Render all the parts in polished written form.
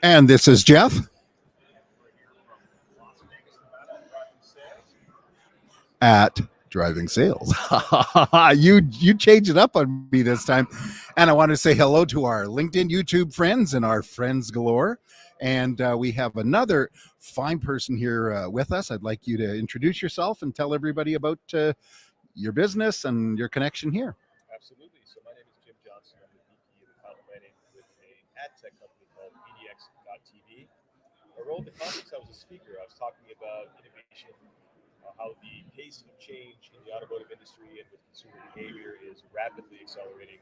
And this is Jeff at Driving Sales. you changed it up on me this time. And I want to say hello to our LinkedIn, YouTube friends and our friends galore. And we have another fine person here with us. I'd like you to introduce yourself and tell everybody about your business and your connection here. Absolutely. So my name is Jim Johnson. I'm the VP of Account Planning with a ad tech company called EDX.TV. My role at the conference, I was a speaker. I was talking about innovation, how the pace of change in the automotive industry and with consumer behavior is rapidly accelerating,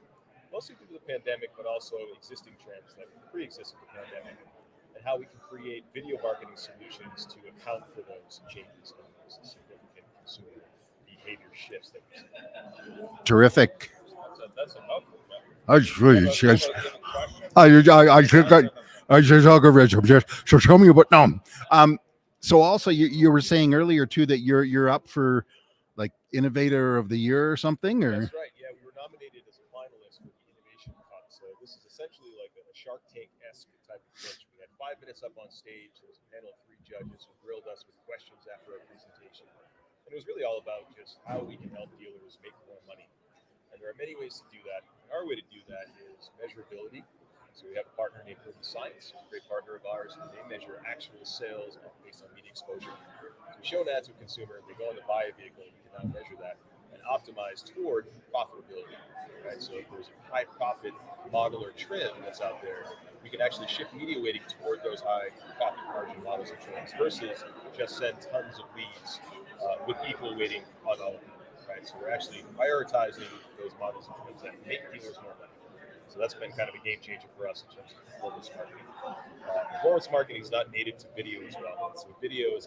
mostly due to the pandemic, but also existing trends that pre-existed the pandemic, and how we can create video marketing solutions to account for those changes and those significant consumer behavior shifts that we're seeing. Terrific. That's a mouthful. I should talk over it. So tell me about no. So also you were saying earlier too that you're up for like Innovator of the Year or something, or That's right. Yeah, we were nominated as a finalist for the Innovation Cup. So this is essentially like a Shark Tank-esque type of pitch. We had 5 minutes up on stage. There was a panel of 3 judges who grilled us with questions after our presentation, and it was really all about just how we can help dealers make more money. And there are many ways to do that. Our way to do that is measurability. So we have a partner named Urban Science, a great partner of ours, and they measure actual sales based on media exposure. So we show an ad to a consumer, they go on to buy a vehicle, we can now measure that and optimize toward profitability. Right? So if there's a high profit model or trim that's out there, we can actually shift media weighting toward those high profit margin models or trims versus just send tons of leads with equal weighting on all of them. Right? So we're actually prioritizing those models and trims that make dealers more money. So that's been kind of a game changer for us in terms of performance marketing. Performance marketing is not native to video as well. So video has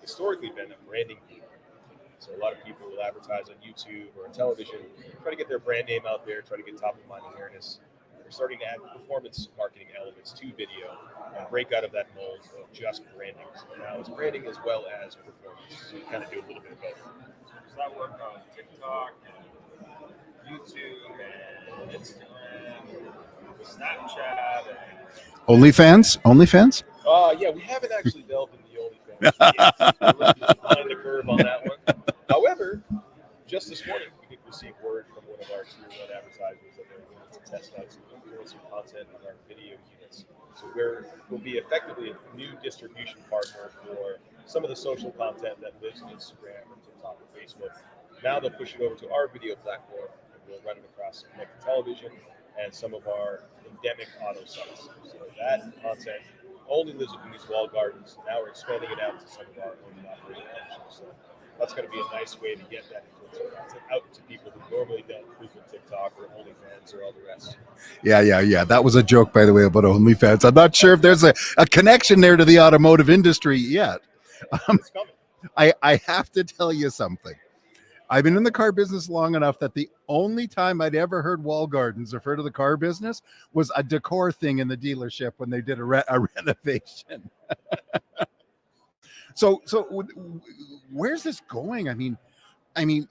historically been a branding tool. So a lot of people will advertise on YouTube or on television, try to get their brand name out there, try to get top of mind awareness. We're starting to add performance marketing elements to video and break out of that mold of just branding. So now it's branding as well as performance. So you kind of do a little bit of both. Does that work on TikTok and YouTube and Instagram, Snapchat, and OnlyFans? Yeah, we haven't actually delved into the OnlyFans yet. We're a little bit behind the curve on that one. However, just this morning, we did receive word from one of our tier 1 advertisers that they're willing to test out some influencer content on our video units. So we'll be effectively a new distribution partner for some of the social content that lives on Instagram or TikTok or Facebook. Now they'll push it over to our video platform, and we'll run it across connected television and some of our endemic auto sites. So that content only lives within these walled gardens. Now we're expanding it out to some of our own operating functions. So that's going to be a nice way to get that influencer content out to people who normally don't frequent TikTok or OnlyFans or all the rest. Yeah. That was a joke, by the way, about OnlyFans. I'm not sure if there's a connection there to the automotive industry yet. It's coming. I have to tell you something. I've been in the car business long enough that the only time I'd ever heard wall gardens refer to the car business was a decor thing in the dealership when they did a renovation. So where's this going? I mean,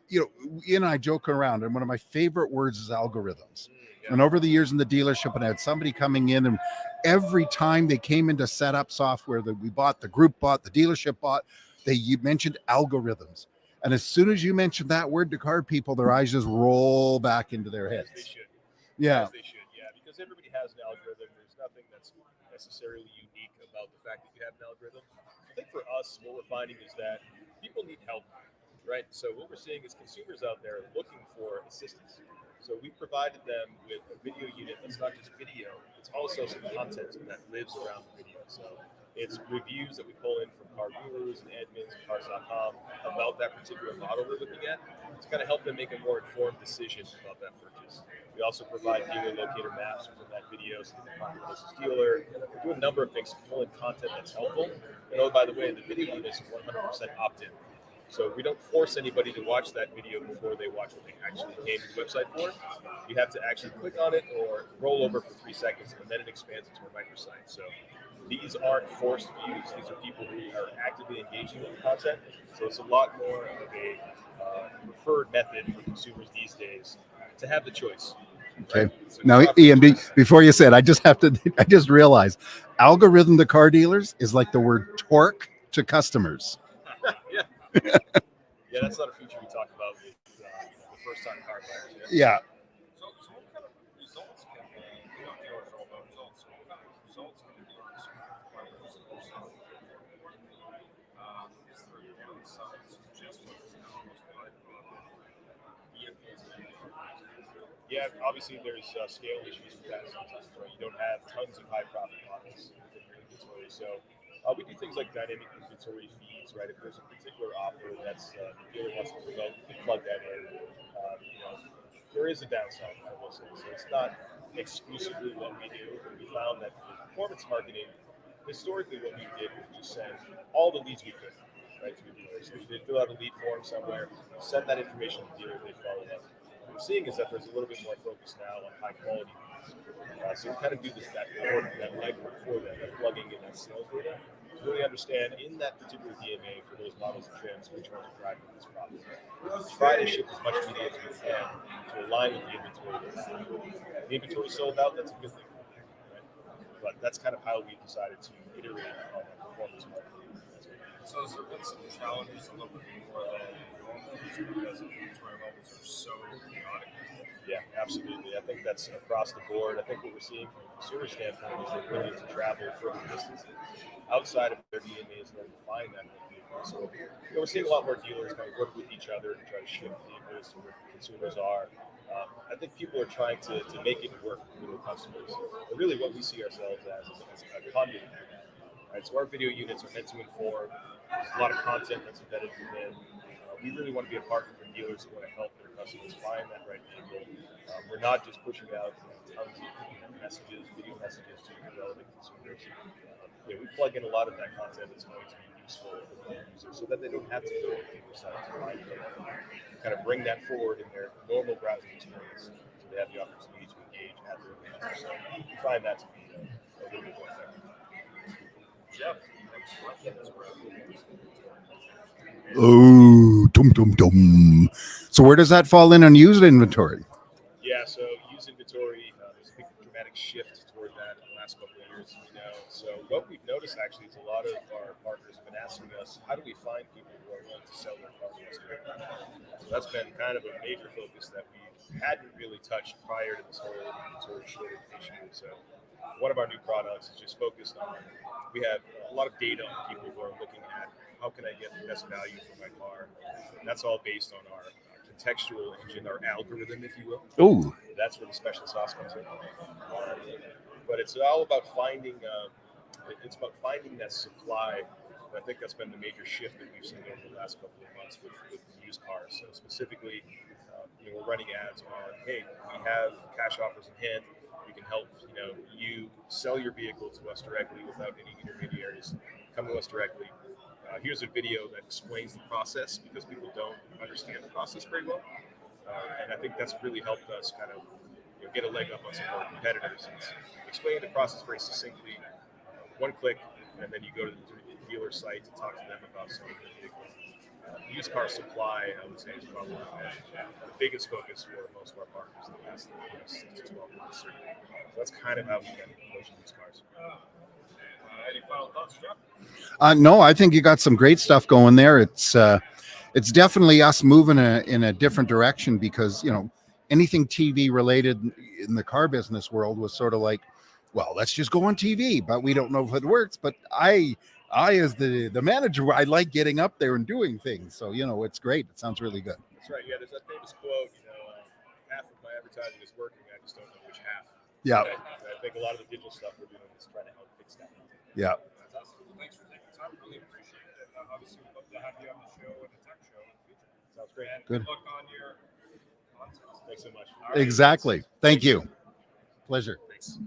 you and I joke around, and one of my favorite words is algorithms. Yeah. And over the years in the dealership, and I had somebody coming in, and every time they came in to set up software that we bought, the group bought, the dealership bought, you mentioned algorithms. And as soon as you mention that word to car people, their eyes just roll back into their heads. As they should. Yeah. As they should, yeah. Because everybody has an algorithm. There's nothing that's necessarily unique about the fact that you have an algorithm. I think for us, what we're finding is that people need help, right? So what we're seeing is consumers out there looking for assistance. So we provided them with a video unit that's not just video, it's also some content that lives around the video. So it's reviews that we pull in from car gurus and admins and cars.com about that particular model we're looking at to kind of help them make a more informed decision about that purchase. We also provide dealer locator maps from that video so they can find the closest dealer. We do a number of things to pull in content that's helpful. And oh, by the way, the video unit is 100% opt-in. So we don't force anybody to watch that video before they watch what they actually came to the website for. You have to actually click on it or roll over for 3 seconds, and then it expands into a microsite. So these aren't forced views. These are people who are actively engaging with the content. So it's a lot more of a preferred method for consumers these days to have the choice. Okay. Right? So Now, we offer Ian, tools. before you said, I just realized algorithm to car dealers is like the word torque to customers. Yeah. Yeah, that's not a feature we talk about with the first-time car buyers. Yeah. Yeah. So what kind of results can dealers are all about results. So what kind of results can dealers expect by using your software? Is there a downside to just focusing on the most high-profit vehicles and cars? Yeah, obviously there's scale issues with that sometimes, right? You don't have tons of high-profit models in your inventory, so we do things like dynamic inventory feeds, right? If there's a particular offer that's the dealer wants to promote, we can plug that in. There is a downside, I will say. So it's not exclusively what we do. We found that for performance marketing, historically what we did was just send all the leads we could, right, to the dealers. So they fill out a lead form somewhere, send that information to the dealer, they follow up. What we're seeing is that there's a little bit more focus now on high quality leads. So we kind of do that work, that legwork for them, that plugging in that sales data to really understand in that particular DMA for those models and trims which ones are driving this profit. Try to ship as much media as we can to align with the inventory. The inventory sold out, that's a good thing. Right? But that's kind of how we decided to iterate on that performance marketing. So has there been some challenges a little bit more than normal just because inventory levels are so chaotic? Yeah, absolutely. I think that's across the board. I think what we're seeing from a consumer standpoint is the ability to travel further distances outside of their DMAs and then find that vehicle. So we're seeing a lot more dealers kind of work with each other to try to ship vehicles to where consumers are. I think people are trying to make it work for their customers. But really what we see ourselves as is a conduit for that. Right? So our video units are meant to inform. There's a lot of content that's embedded within. We really want to be a partner for dealers who want to help their customers find that right vehicle. We're not just pushing out tons of messages, video messages to relevant consumers. We plug in a lot of that content that's going to be useful for the end user so that they don't have to go to the dealer site to find it. Kind of bring that forward in their normal browsing experience so they have the opportunity to engage at their leisure. So we find that to be a little bit more effective. Jeff, next question is where Oh, dum dum dum. So where does that fall in on used inventory? Yeah, so used inventory, there's a big dramatic shift toward that in the last couple of years, So what we've noticed actually is a lot of our partners have been asking us, how do we find people who are willing to sell their cars? So that's been kind of a major focus that we hadn't really touched prior to this whole inventory shortage issue. So one of our new products is just focused on, we have a lot of data on people who are looking at how can I get the best value for my car. And that's all based on our contextual engine, our algorithm, if you will. Oh, That's where the special sauce comes in. But it's all about finding. It's about finding that supply. And I think that's been the major shift that we've seen over the last couple of months with used cars. So specifically, we're running ads on, hey, we have cash offers in hand. We can help you sell your vehicle to us directly without any intermediaries. Come to us directly. Here's a video that explains the process because people don't understand the process very well. And I think that's really helped us kind of get a leg up on some of our competitors. It's explaining the process very succinctly, one click, and then you go to the dealer site to talk to them about selling the vehicle. Used car supply, I would say, is probably the biggest focus for most of our partners in the past 6 to 12 months. So that's kind of how we get approaching these cars. any final thoughts, Jeff? no, I think you got some great stuff going there. It's definitely us moving in a different direction because anything TV related in the car business world was sort of like, well, let's just go on TV, but we don't know if it works. But I as the manager, I like getting up there and doing things. So it's great. It sounds really good. That's right. Yeah, there's that famous quote. Half of my advertising is working. I just don't know which half. Yeah. I think a lot of the digital stuff we're doing is trying to help fix that. Yeah. Fantastic. Well, thanks for taking the time. Really appreciate it. Obviously, we'd love to have you on the show and the tech show in the future. Sounds great. And Good. good luck on your content. Thanks so much. All right. Exactly. Thank you. Pleasure. Thanks.